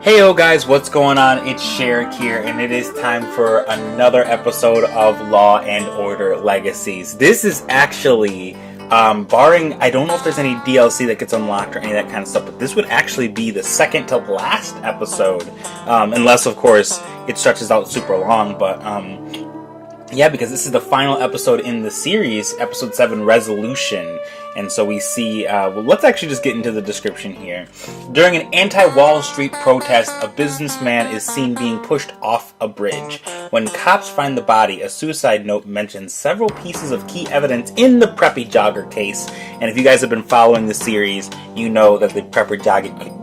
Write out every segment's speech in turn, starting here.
Heyo guys, what's going on? It's Sherrick here, and it is time for another episode of Law and Order Legacies. This is actually, barring, I don't know if there's any DLC that gets unlocked or any of that kind of stuff, but this would actually be the second to last episode, unless of course it stretches out super long, but yeah, because this is the final episode in the series, episode 7, Resolution. And so we see, well, let's actually just get into the description here. During an anti-Wall Street protest, a businessman is seen being pushed off a bridge. When cops find the body, a suicide note mentions several pieces of key evidence in the Preppy Jogger case. And if you guys have been following the series, you know that the Preppy Jogger,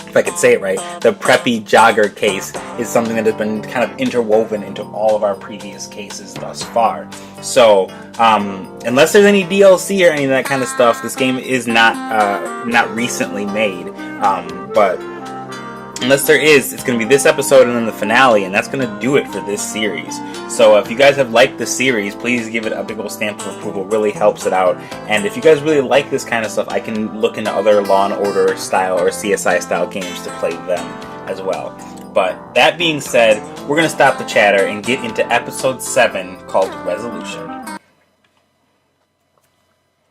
if I could say it right, the Preppy Jogger case is something that has been kind of interwoven into all of our previous cases thus far. So, unless there's any DLC or any of that kind of stuff, this game is not recently made. But unless there is, it's going to be this episode and then the finale, and that's going to do it for this series. So if you guys have liked the series, please give it a big old stamp of approval. It really helps it out. And if you guys really like this kind of stuff, I can look into other Law and Order style or CSI style games to play them as well. But that being said, we're going to stop the chatter and get into episode 7 called Resolution.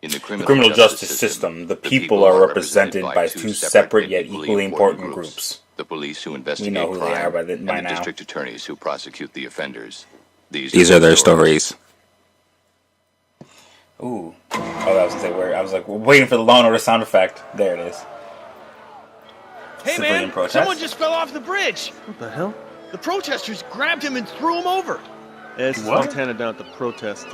In the criminal justice system, the people are represented by two separate yet equally important groups. The police who investigate We know who they are by and now. the district attorneys who prosecute the offenders. These are their stories. Ooh. Oh, that was gonna say where I was like waiting for the Law and Order sound effect. There it is. Hey Civilian man, protest? someone just fell off the bridge. What the hell? The protesters grabbed him and threw him over. Yeah, it's What? Fontana down at the protest.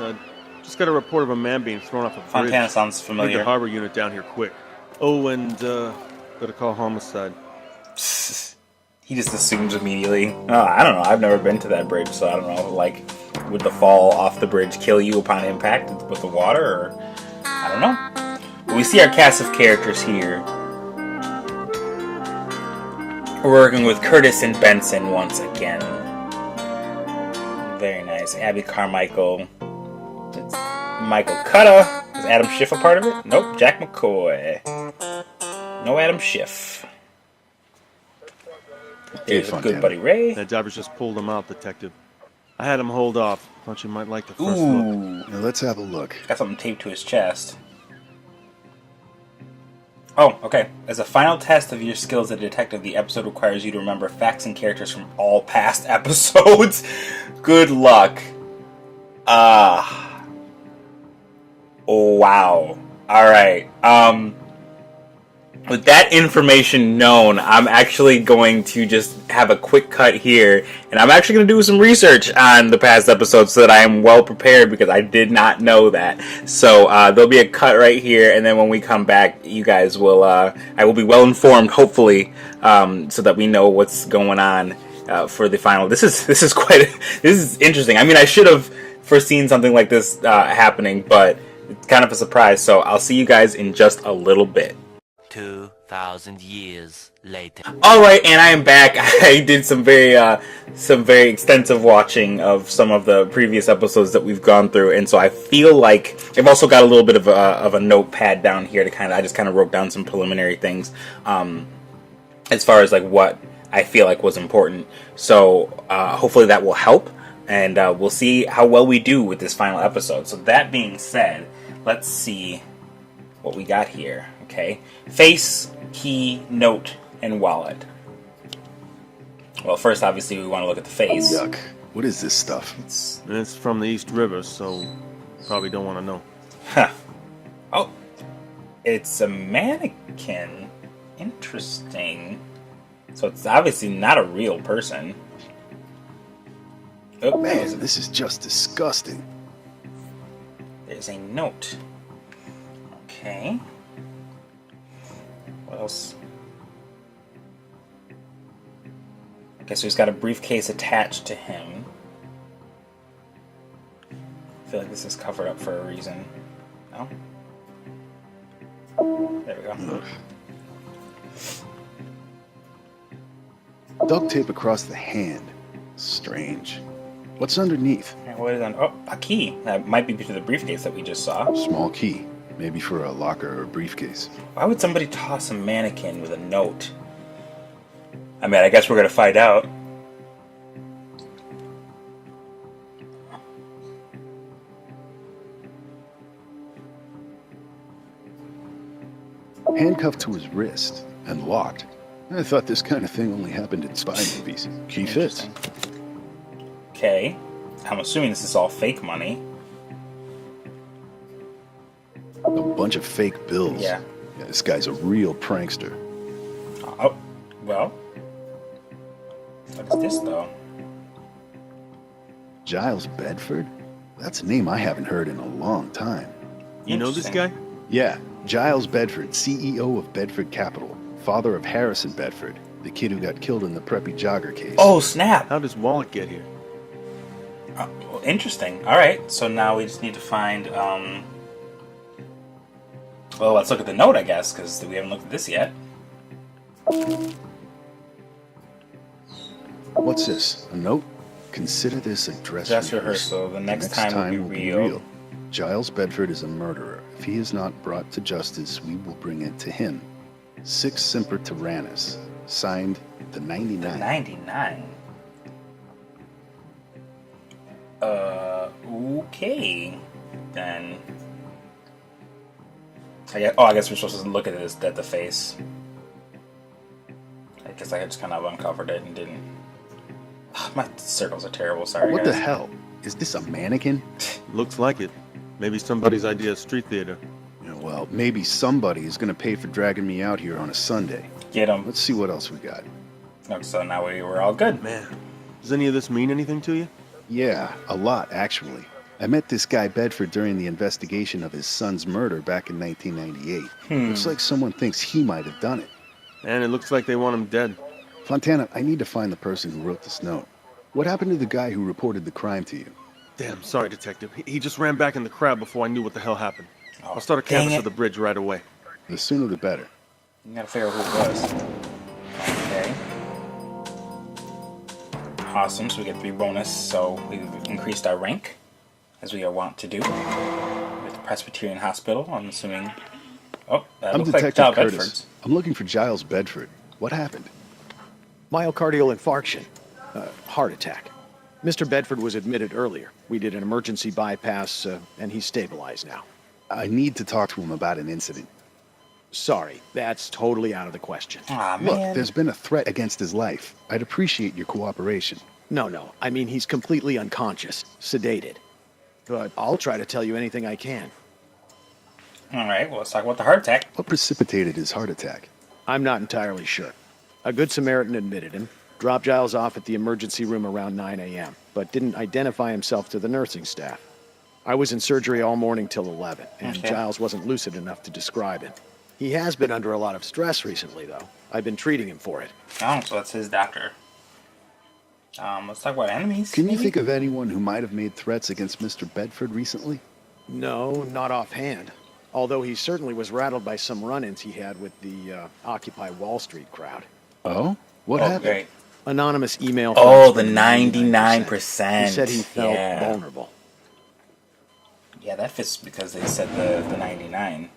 Just got a report of a man being thrown off a bridge. Fontana sounds Need familiar. the harbor unit down here quick. Oh, and gotta call homicide. He just assumes immediately. Oh, I don't know. I've never been to that bridge, so I don't know. Like, would the fall off the bridge kill you upon impact with the water, or I don't know. Well, we see our cast of characters here. We're working with Curtis and Benson once again. Very nice. Abby Carmichael. It's Michael Cutta. Is Adam Schiff a part of it? Nope. Jack McCoy. No Adam Schiff. There's a good buddy Ray. That driver's just pulled him out, detective. I had him hold off. Thought you might like the first Ooh. look. Now let's have a look. Got something taped to his chest. Oh, okay. As a final test of your skills as a detective, the episode requires you to remember facts and characters from all past episodes. Good luck. Oh, wow. Alright. With that information known, I'm actually going to just have a quick cut here, and I'm actually going to do some research on the past episodes so that I am well prepared, because I did not know that. So there'll be a cut right here, and then when we come back, you guys will, I will be well informed, hopefully, so that we know what's going on for the final. This is this is interesting. I mean, I should have foreseen something like this happening, but it's kind of a surprise. So I'll see you guys in just a little bit. 2,000 years later. Alright, and I am back. I did some very extensive watching of some of the previous episodes that we've gone through, and so I feel like I've also got a little bit of a notepad down here to I just kind of wrote down some preliminary things as far as like what I feel like was important. So hopefully that will help, and we'll see how well we do with this final episode. So that being said, let's see what we got here. Okay, face, key, note, and wallet. Well, first, obviously, we want to look at the face. Yuck. What is this stuff? It's from the East River, so probably don't want to know. Huh. Oh, it's a mannequin. Interesting. So it's obviously not a real person. Oh, Man, this is just disgusting. There's a note. Okay. What else? Okay, so he's got a briefcase attached to him. I feel like this is covered up for a reason. No? There we go. Duct tape across the hand. Strange. What's underneath? And what is on? Oh, a key. That might be to the briefcase that we just saw. Small key. Maybe for a locker or briefcase. Why would somebody toss a mannequin with a note? I mean, I guess we're gonna find out. Handcuffed to his wrist and locked. I thought this kind of thing only happened in spy movies. Key fits. Okay. I'm assuming this is all fake money. A bunch of fake bills. Yeah. This guy's a real prankster. Oh, well. What is this, though? Giles Bedford? That's a name I haven't heard in a long time. You know this guy? Yeah, Giles Bedford, CEO of Bedford Capital, father of Harrison Bedford, the kid who got killed in the Preppy Jogger case. Oh, snap! How does Wallet get here? Well, interesting. Alright, so now we just need to find, well, let's look at the note, I guess, because we haven't looked at this yet. What's this? A note? Consider this a dress rehearsal. The next time will be real. Giles Bedford is a murderer. If he is not brought to justice, we will bring it to him. Sic Semper Tyrannis. Signed, the 99. The 99? Okay. Then... I guess we're supposed to look at this, at the face. I guess I just kind of uncovered it and didn't... My circles are terrible, sorry What guys. the hell? Is this a mannequin? Looks like it. Maybe somebody's idea of street theater. Yeah, well, maybe somebody is going to pay for dragging me out here on a Sunday. Get him. Let's see what else we got. So now we're all good. Man, does any of this mean anything to you? Yeah, a lot, actually. I met this guy Bedford during the investigation of his son's murder back in 1998. Looks like someone thinks he might have done it. And it looks like they want him dead. Fontana, I need to find the person who wrote this note. What happened to the guy who reported the crime to you? Damn, sorry, Detective. He just ran back in the crowd before I knew what the hell happened. Oh, I'll start a dang canvas it. of the bridge right away. The sooner the better. You gotta figure out who it was. Okay. Awesome, so we get 3 bonus, so we've increased our rank, as we are wont to do. With the Presbyterian Hospital, I'm assuming... Oh, that I'm looks like Detective Giles Curtis. Bedford's. I'm looking for Giles Bedford. What happened? Myocardial infarction. Heart attack. Mr. Bedford was admitted earlier. We did an emergency bypass, and he's stabilized now. I need to talk to him about an incident. Sorry, that's totally out of the question. Aw, Look, man. there's been a threat against his life. I'd appreciate your cooperation. No, I mean he's completely unconscious, sedated. But I'll try to tell you anything I can. Alright, well, let's talk about the heart attack. What precipitated his heart attack? I'm not entirely sure. A good Samaritan admitted him, dropped Giles off at the emergency room around 9 a.m., but didn't identify himself to the nursing staff. I was in surgery all morning till 11, and Okay. Giles wasn't lucid enough to describe it. He has been under a lot of stress recently, though. I've been treating him for it. Oh, so that's his doctor. Let's talk about enemies. Can you maybe? think of anyone who might have made threats against Mr. Bedford recently? No, not offhand. Although he certainly was rattled by some run-ins he had with the Occupy Wall Street crowd. Oh? What Oh, happened? great. Anonymous email. Oh, from the 99%. 99%. He said he felt Yeah. vulnerable. Yeah, that fits because they said the 99.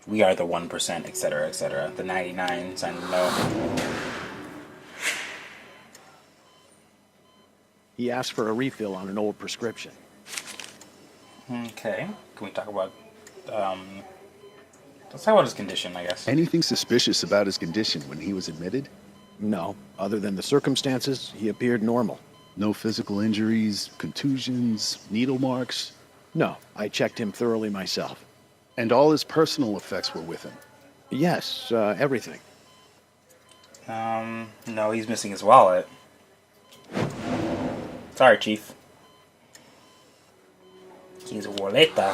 We are the 1%, etc., etc. The 99 signed no. He asked for a refill on an old prescription. Okay. Can we talk about, let's talk about his condition, I guess. Anything suspicious about his condition when he was admitted? No, other than the circumstances, he appeared normal. No physical injuries, contusions, needle marks, No, I checked him thoroughly myself. and all his personal effects were with him. Yes, everything. No, he's missing his wallet. Sorry, Chief. He's a waleta,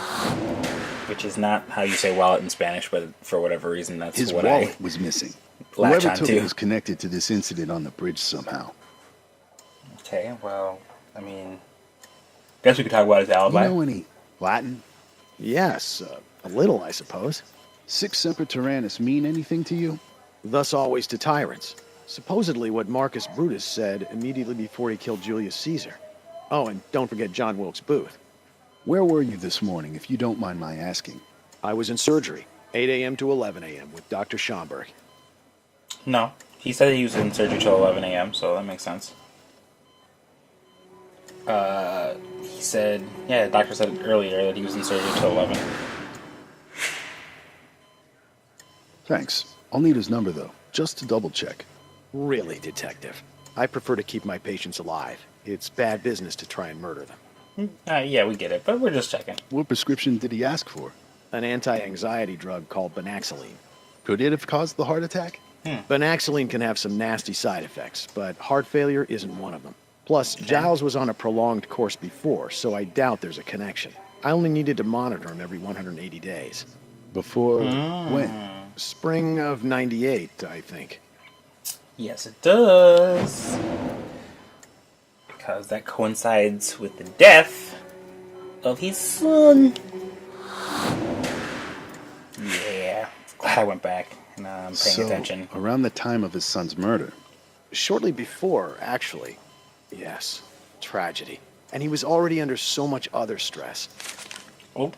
which is not how you say wallet in Spanish, but for whatever reason, that's His what wallet was missing. latch Whoever on took to. it was connected to this incident on the bridge somehow. Okay, well, I mean, guess we could talk about his alibi. You know any Latin? Yes, a little, I suppose. Sic Semper Tyrannis mean anything to you? Thus always to tyrants. Supposedly what Marcus Brutus said immediately before he killed Julius Caesar. Oh, and don't forget John Wilkes Booth. Where were you this morning, if you don't mind my asking? I was in surgery, 8 a.m. to 11 a.m. with Dr. Schomburg. No, He said he was in surgery till 11 a.m., so that makes sense. He said, yeah, the doctor said earlier that he was in surgery till 11. Thanks. I'll need his number, though, just to double check. Really, Detective. I prefer to keep my patients alive. It's bad business to try and murder them. Yeah, we get it, but we're just checking. What prescription did he ask for? An anti-anxiety drug called Banaxylene. Could it have caused the heart attack? Banaxylene can have some nasty side effects, but heart failure isn't one of them. Plus, Giles was on a prolonged course before, so I doubt there's a connection. I only needed to monitor him every 180 days. Before when? Spring of '98, I think. Yes, it does. Because that coincides with the death of his son. Yeah. Glad I went back and I'm paying attention. Around the time of his son's murder. Shortly before, actually. Yes. Tragedy. And he was already under so much other stress. Oh,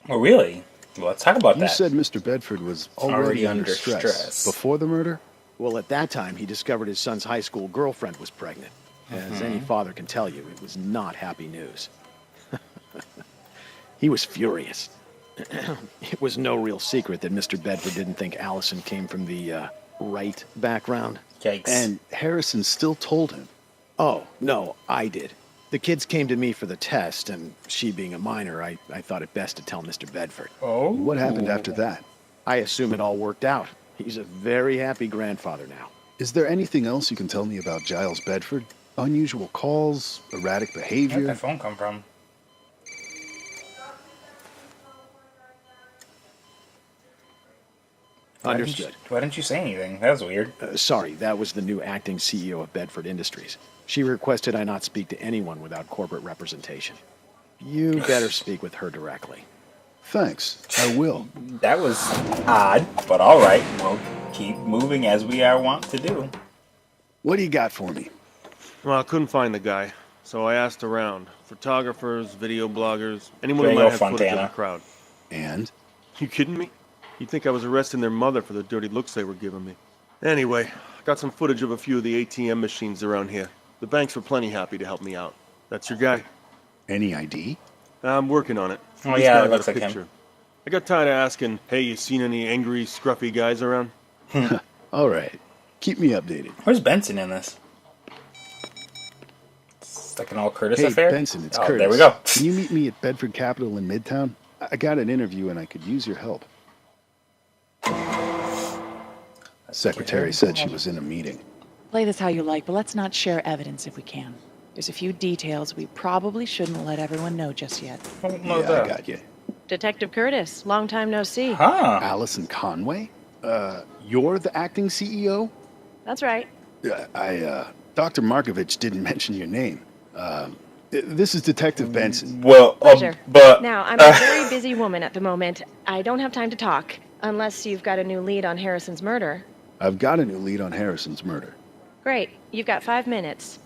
really? Well, let's talk about You that. said Mr. Bedford was already under stress. Before the murder? Well, at that time, he discovered his son's high school girlfriend was pregnant. As any father can tell you, it was not happy news. He was furious. It was no real secret that Mr. Bedford didn't think Allison came from the right background. Yikes. And Harrison still told him. Oh, no, I did. The kids came to me for the test, and she being a minor, I thought it best to tell Mr. Bedford. Oh? What happened after that? I assume it all worked out. He's a very happy grandfather now. Is there anything else you can tell me about Giles Bedford? Unusual calls, erratic Where'd behavior? that phone come from? Understood. Why didn't you say anything? That was weird. Sorry, that was the new acting CEO of Bedford Industries. She requested I not speak to anyone without corporate representation. You better speak with her directly. Thanks, I will. That was odd, but alright. We'll keep moving as we are wont to do. What do you got for me? Well, I couldn't find the guy, so I asked around. Photographers, video bloggers, anyone There who you might go, have footage of the Fontana. crowd. And? You kidding me? You'd think I was arresting their mother for the dirty looks they were giving me. Anyway, I got some footage of a few of the ATM machines around here. The banks were plenty happy to help me out. That's your guy. Any ID? I'm working on it. Oh, At least yeah, now it I got looks a like him. picture. I got tired of asking, hey, you seen any angry, scruffy guys around? All right. Keep me updated. Where's Benson in this? It's like an all Curtis Hey, affair? Benson, it's oh, Curtis. There we go. Can you meet me at Bedford Capital in Midtown? I got an interview and I could use your help. Secretary said she was in a meeting. Play this how you like, but let's not share evidence if we can. There's a few details we probably shouldn't let everyone know just yet. Yeah, I got you. Detective Curtis, long time no see. Huh. Allison Conway? You're the acting CEO? That's right. Dr. Markovich didn't mention your name. This is Detective Benson. Well, Pleasure. but... Now, I'm a very busy woman at the moment. I don't have time to talk, unless you've got a new lead on Harrison's murder. I've got a new lead on Harrison's murder. Great. You've got 5 minutes.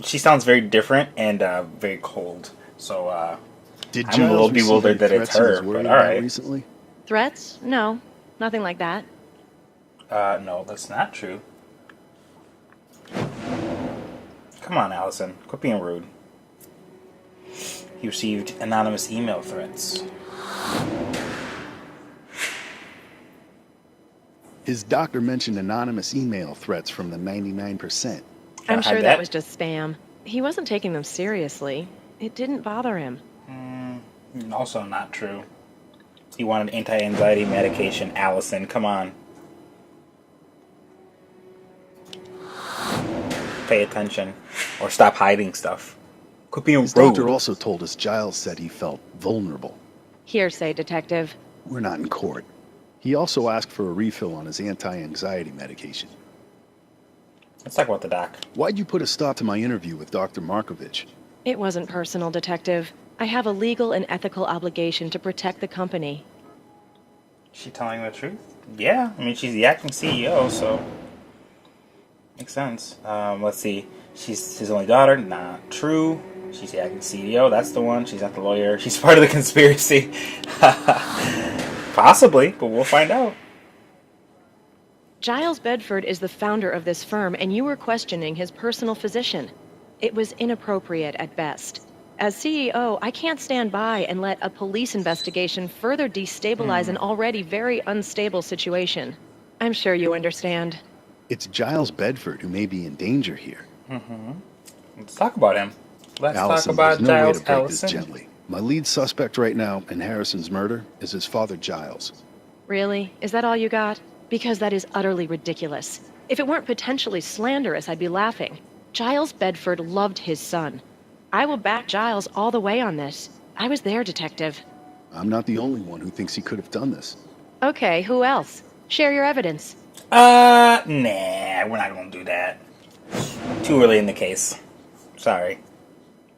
She sounds very different and very cold. So, Did I'm a little Giles receive bewildered any that it's threats he was her, worried but about alright. recently? Threats? No. Nothing like that. no, that's not true. Come on, Allison. Quit being rude. He received anonymous email threats. His doctor mentioned anonymous email threats from the 99%. I'm I sure bet. that was just spam. He wasn't taking them seriously. It didn't bother him. Also not true. He wanted anti-anxiety medication. Allison, come on. Pay attention. Or stop hiding stuff. Quit being His rude. doctor also told us Giles said he felt vulnerable. Hearsay, Detective. We're not in court. He also asked for a refill on his anti-anxiety medication. Let's talk about the doc. Why'd you put a stop to my interview with Dr. Markovich? It wasn't personal, Detective. I have a legal and ethical obligation to protect the company. She telling the truth? Yeah, I mean, she's the acting CEO, so... Makes sense. Let's see. She's his only daughter? Not true. She's the acting CEO, that's the one. She's not the lawyer. She's part of the conspiracy. Possibly, but we'll find out. Giles Bedford is the founder of this firm, and you were questioning his personal physician. It was inappropriate at best. As CEO, I can't stand by and let a police investigation further destabilize an already very unstable situation. I'm sure you understand. It's Giles Bedford who may be in danger here. Let's talk about him. Let's Allison, talk about there's no way Giles to break Allison. this gently. My lead suspect right now in Harrison's murder is his father, Giles. Really? Is that all you got? Because that is utterly ridiculous. If it weren't potentially slanderous, I'd be laughing. Giles Bedford loved his son. I will back Giles all the way on this. I was there, Detective. I'm not the only one who thinks he could have done this. Okay, who else? Share your evidence. Nah, we're not gonna do that. Too early in the case. Sorry.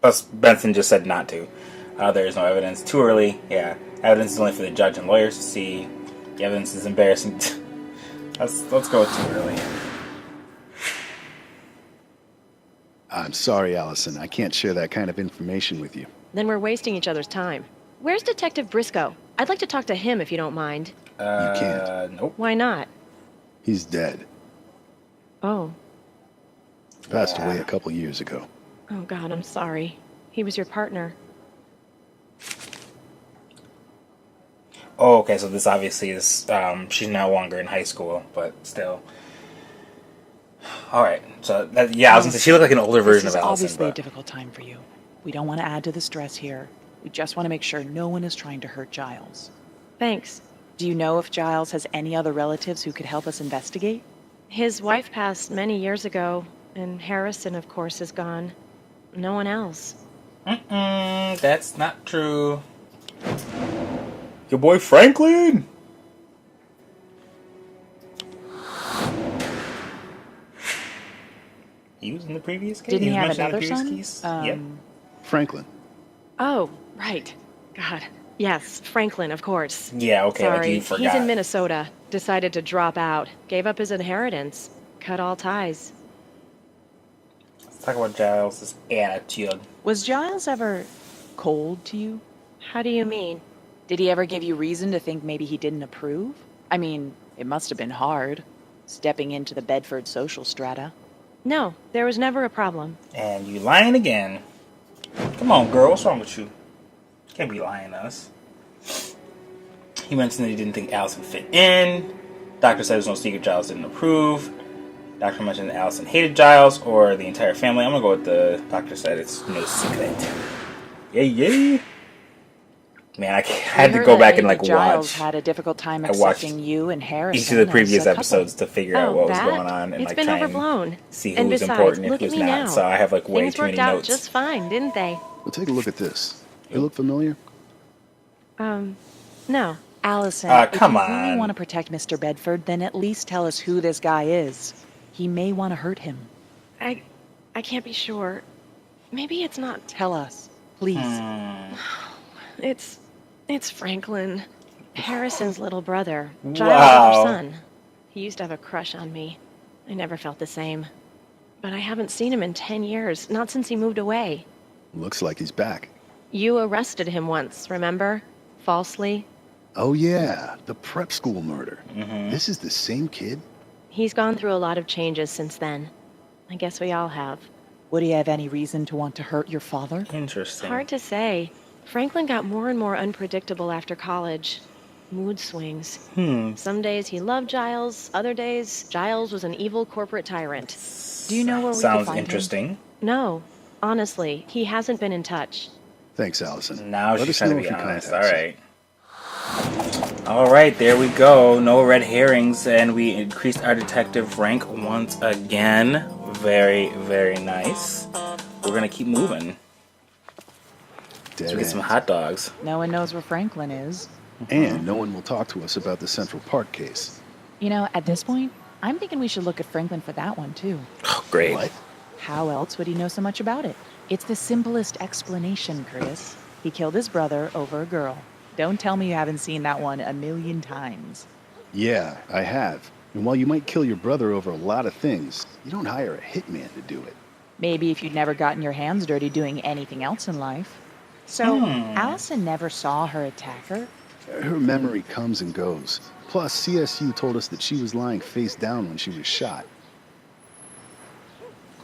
Plus, Benson just said not to. There is no evidence. Too early. Yeah, evidence is only for the judge and lawyers to see. The evidence is embarrassing. Let's go with too early. I'm sorry, Allison. I can't share that kind of information with you. Then we're wasting each other's time. Where's Detective Briscoe? I'd like to talk to him if you don't mind. You can't. Nope. Why not? He's dead. Oh. Passed away a couple years ago. Oh, God, I'm sorry. He was your partner. Oh, okay, so this obviously is, she's no longer in high school, but still. Alright, so, that, yeah, I was gonna say, she looked like an older version of Allison. This is obviously a But difficult time for you. We don't want to add to the stress here. We just want to make sure no one is trying to hurt Giles. Thanks. Do you know if Giles has any other relatives who could help us investigate? His wife passed many years ago, and Harrison, of course, is gone. No one else. That's not true. Your boy Franklin! He was in the previous case? Didn't he was have mentioned in the another previous son? case? Yep. Franklin. Oh, right. God. Yes, Franklin, of course. Yeah, okay, like Sorry, you forgot. he's in Minnesota. Decided to drop out. Gave up his inheritance. Cut all ties. Let's talk about Giles' attitude. Was Giles ever cold to you? How do you mean? Did he ever give you reason to think maybe he didn't approve? I mean, it must have been hard, stepping into the Bedford social strata. No, there was never a problem. And you lying again. Come on, girl, what's wrong with you? Can't be lying to us. He mentioned that he didn't think Allison fit in. Doctor said there's no secret Giles didn't approve. Doctor mentioned that Allison hated Giles or the entire family. I'm gonna go with the doctor said it's no secret. Yay. Man, I had to go back and like Giles watch. had a difficult time I watched accepting you and Harrison. each of the as previous a couple. episodes to figure out what was that? going on and It's like been try overblown. and see And who was besides, important and look at who's me not. now. So I have like way Things too worked many out notes. just fine, didn't they? Well, take a look at this. You look familiar? No. Allison, come if you really on. want to protect Mr. Bedford, then at least tell us who this guy is. He may want to hurt him. I can't be sure. Maybe it's not. Tell us, please. It's Franklin. Harrison's little brother. Giles' Wow. other son. He used to have a crush on me. I never felt the same. But I haven't seen him in 10 years, not since he moved away. Looks like he's back. You arrested him once, remember? Falsely. Oh, yeah, the prep school murder. This is the same kid? He's gone through a lot of changes since then. I guess we all have. Would he have any reason to want to hurt your father? Interesting. Hard to say. Franklin got more and more unpredictable after college. Mood swings. Some days he loved Giles, other days Giles was an evil corporate tyrant. Do you know where we can Sounds find interesting. No, honestly, he hasn't been in touch. Thanks, Allison. Now Let she's us trying know to if be you honest. contact us. Alright. Alright, there we go. No red herrings, and we increased our detective rank once again. Very, very nice. We're gonna keep moving. Dead Let's get some end. hot dogs. No one knows where Franklin is. And no one will talk to us about the Central Park case. You know, at this point, I'm thinking we should look at Franklin for that one, too. Oh, great. What? How else would he know so much about it? It's the simplest explanation, Chris. He killed his brother over a girl. Don't tell me you haven't seen that one a million times. Yeah, I have. And while you might kill your brother over a lot of things, you don't hire a hitman to do it. Maybe if you'd never gotten your hands dirty doing anything else in life. So, Allison never saw her attacker. Her memory comes and goes. Plus, CSU told us that she was lying face down when she was shot.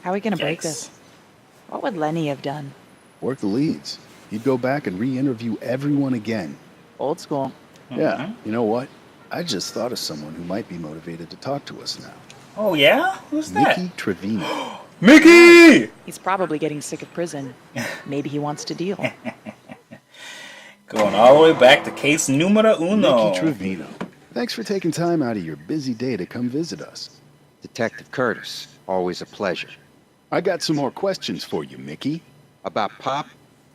How are we gonna break Yikes. this? What would Lenny have done? Work the leads. He'd go back and re-interview everyone again. Old school. Yeah, you know what? I just thought of someone who might be motivated to talk to us now. Oh, yeah? Who's that? Mickey Trevino. Mickey! He's probably getting sick of prison. Maybe he wants to deal. Going all the way back to case numero uno. Mickey Trevino. Thanks for taking time out of your busy day to come visit us. Detective Curtis, always a pleasure. I got some more questions for you, Mickey. About Pop,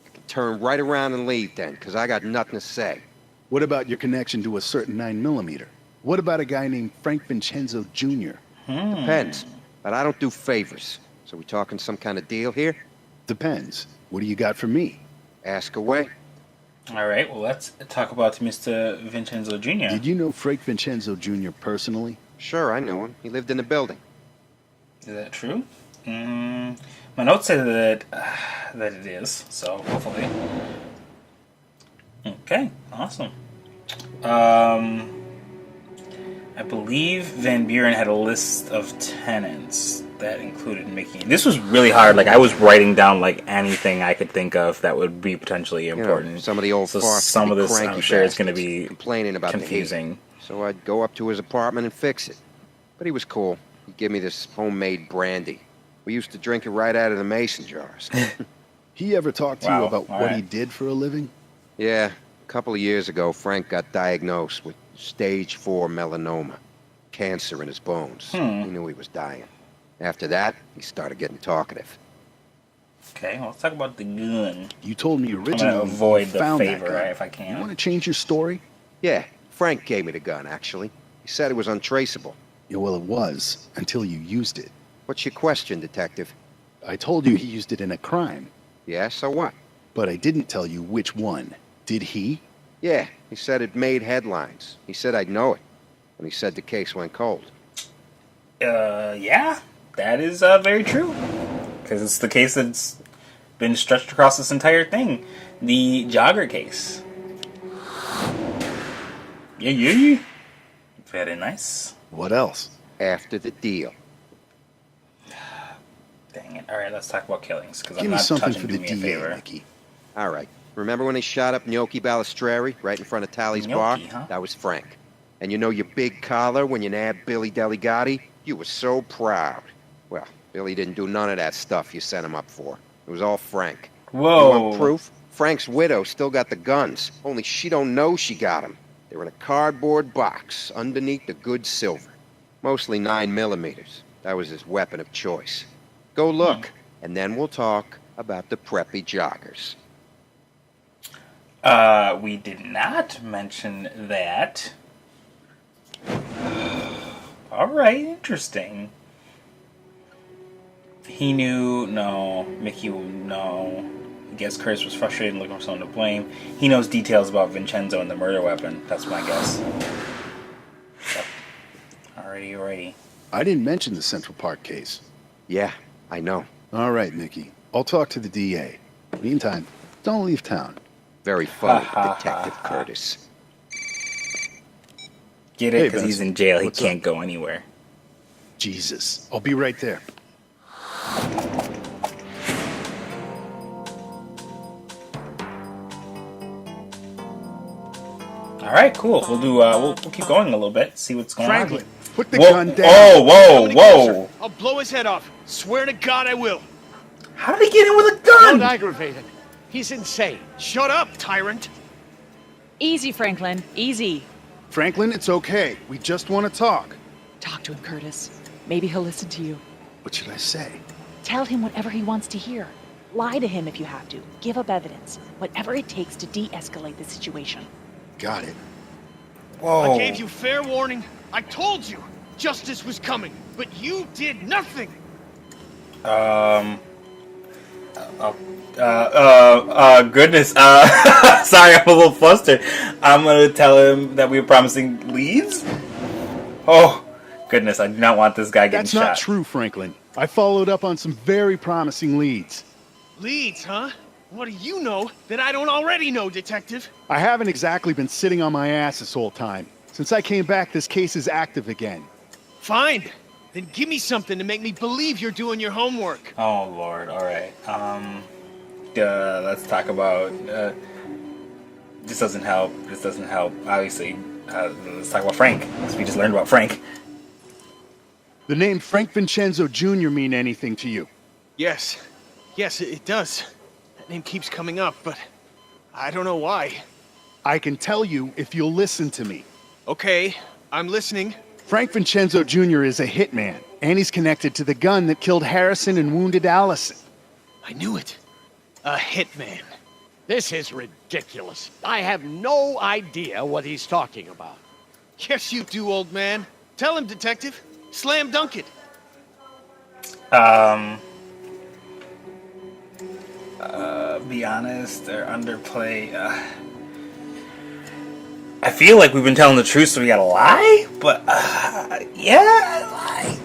you can turn right around and leave then, because I got nothing to say. What about your connection to a certain 9mm? What about a guy named Frank Vincenzo Jr.? Depends, but I don't do favors. So we talking some kind of deal here? Depends. What do you got for me? Ask away. All right, well, let's talk about Mr. Vincenzo Jr. Did you know Frank Vincenzo Jr. personally? Sure, I know him. He lived in the building. Is that true? My notes say that it is, so hopefully. Okay, awesome. I believe Van Buren had a list of tenants that included Mickey. This was really hard. Like, I was writing down like anything I could think of that would be potentially important. You know, some of the old farts, some of this, I'm cranky sure, is going to bastards be complaining about confusing. the heat. So I'd go up to his apartment and fix it. But he was cool. He'd give me this homemade brandy. We used to drink it right out of the mason jars. He ever talked to you about what he did for a living? Yeah, a couple of years ago, Frank got diagnosed with stage 4 melanoma, cancer in his bones. He knew he was dying. After that, he started getting talkative. Okay, well, let's talk about the gun. You told me I'm originally going to avoid you the found that favor, gun. right, if I can. You want to change your story? Yeah, Frank gave me the gun, actually. He said it was untraceable. Yeah, well, it was, until you used it. What's your question, Detective? I told you he used it in a crime. Yeah, so what? But I didn't tell you which one. Did he? Yeah, he said it made headlines. He said I'd know it. And he said the case went cold. Yeah, that is very true. Because it's the case that's been stretched across this entire thing. The Jogger case. Yeah. Very nice. What else? After the deal. Dang it. Alright, let's talk about killings. Because Give I'm me not something touching for the Do Me a DA, Favor. Mickey. All right. Remember when they shot up Gnocchi Balistreri right in front of Tally's bar? Gnocchi, huh? That was Frank. And you know your big collar when you nabbed Billy Delegati? You were so proud. Well, Billy didn't do none of that stuff you sent him up for. It was all Frank. Whoa. You want proof? Frank's widow still got the guns, only she don't know she got them. They're in a cardboard box underneath the good silver. Mostly 9mm. That was his weapon of choice. Go look, and then we'll talk about the Preppy Joggers. We did not mention that. Alright, interesting. He knew, no. Mickey, no. I guess Curtis was frustrated and looking for someone to blame. He knows details about Vincenzo and the murder weapon. That's my guess. Yep. Alrighty. I didn't mention the Central Park case. Yeah, I know. All right, Mickey. I'll talk to the DA. Meantime, don't leave town. Very funny, Detective Curtis. Get it? Hey, Because he's Benson. in jail. He What's can't up? go anywhere. Jesus. I'll be right there. Alright, cool. We'll do, we'll keep going a little bit. See what's going Franklin, on. Put the Whoa. gun down. Oh, Nobody whoa. closer. I'll blow his head off. Swear to God I will. How did he get in with a Don't gun? aggravate him. He's insane. Shut up, tyrant. Easy, Franklin. Easy. Franklin, it's okay. We just want to talk. Talk to him, Curtis. Maybe he'll listen to you. What should I say? Tell him whatever he wants to hear. Lie to him if you have to. Give up evidence. Whatever it takes to de-escalate the situation. Got it. Whoa. I gave you fair warning. I told you justice was coming, but you did nothing. Goodness. Sorry, I'm a little flustered. I'm gonna tell him that we were promising leads? Oh, goodness, I do not want this guy getting That's shot. not true, Franklin. I followed up on some very promising leads. Leads, huh? What do you know that I don't already know, Detective? I haven't exactly been sitting on my ass this whole time. Since I came back, this case is active again. Fine. Then give me something to make me believe you're doing your homework. Oh, Lord. All right. Let's talk about... this doesn't help. This doesn't help. Obviously, let's talk about Frank. Because we just learned about Frank. The name Frank Vincenzo Jr. mean anything to you? Yes. Yes, it does. That name keeps coming up, but I don't know why. I can tell you if you'll listen to me. Okay, I'm listening. Frank Vincenzo Jr. is a hitman, and he's connected to the gun that killed Harrison and wounded Allison. I knew it. A hitman. This is ridiculous. I have no idea what he's talking about. Yes, you do, old man. Tell him, Detective. Slam dunk it. Be honest, or underplay. I feel like we've been telling the truth, so we gotta lie? But, yeah, lie.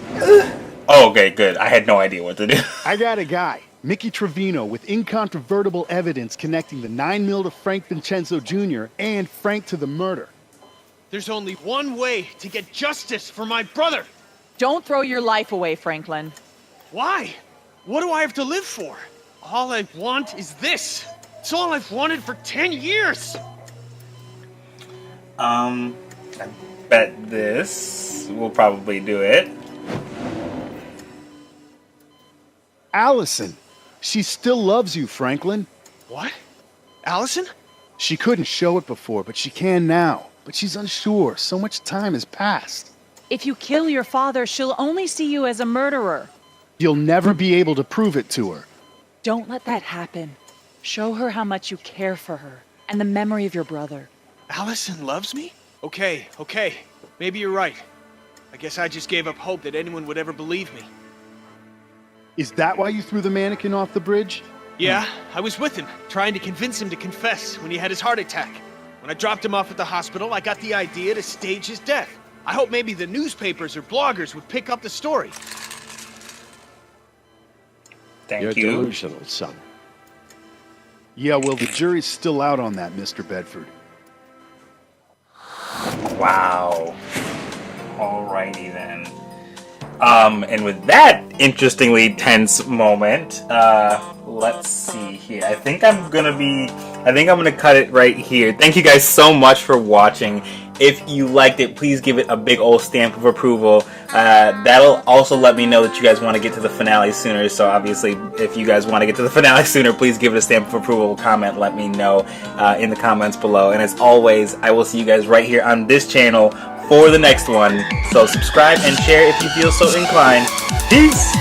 Oh, okay, good. I had no idea what to do. I got a guy, Mickey Trevino, with incontrovertible evidence connecting the 9mm to Frank Vincenzo Jr. and Frank to the murder. There's only one way to get justice for my brother. Don't throw your life away, Franklin. Why? What do I have to live for? All I want is this. It's all I've wanted for 10 years. I bet this will probably do it. Allison. She still loves you, Franklin. What? Allison? She couldn't show it before, but she can now. But she's unsure. So much time has passed. If you kill your father, she'll only see you as a murderer. You'll never be able to prove it to her. Don't let that happen. Show her how much you care for her and the memory of your brother. Allison loves me? Okay. Maybe you're right. I guess I just gave up hope that anyone would ever believe me. Is that why you threw the mannequin off the bridge? Yeah, I was with him, trying to convince him to confess when he had his heart attack. When I dropped him off at the hospital, I got the idea to stage his death. I hope maybe the newspapers or bloggers would pick up the story. You're delusional, son. Yeah, well, the jury's still out on that, Mr. Bedford. Wow. Alrighty then. And with that interestingly tense moment, let's see here. I think I'm gonna cut it right here. Thank you guys so much for watching. If you liked it, please give it a big old stamp of approval. That'll also let me know that you guys want to get to the finale sooner. So obviously, if you guys want to get to the finale sooner, please give it a stamp of approval. Comment, let me know in the comments below. And as always, I will see you guys right here on this channel for the next one. So subscribe and share if you feel so inclined. Peace!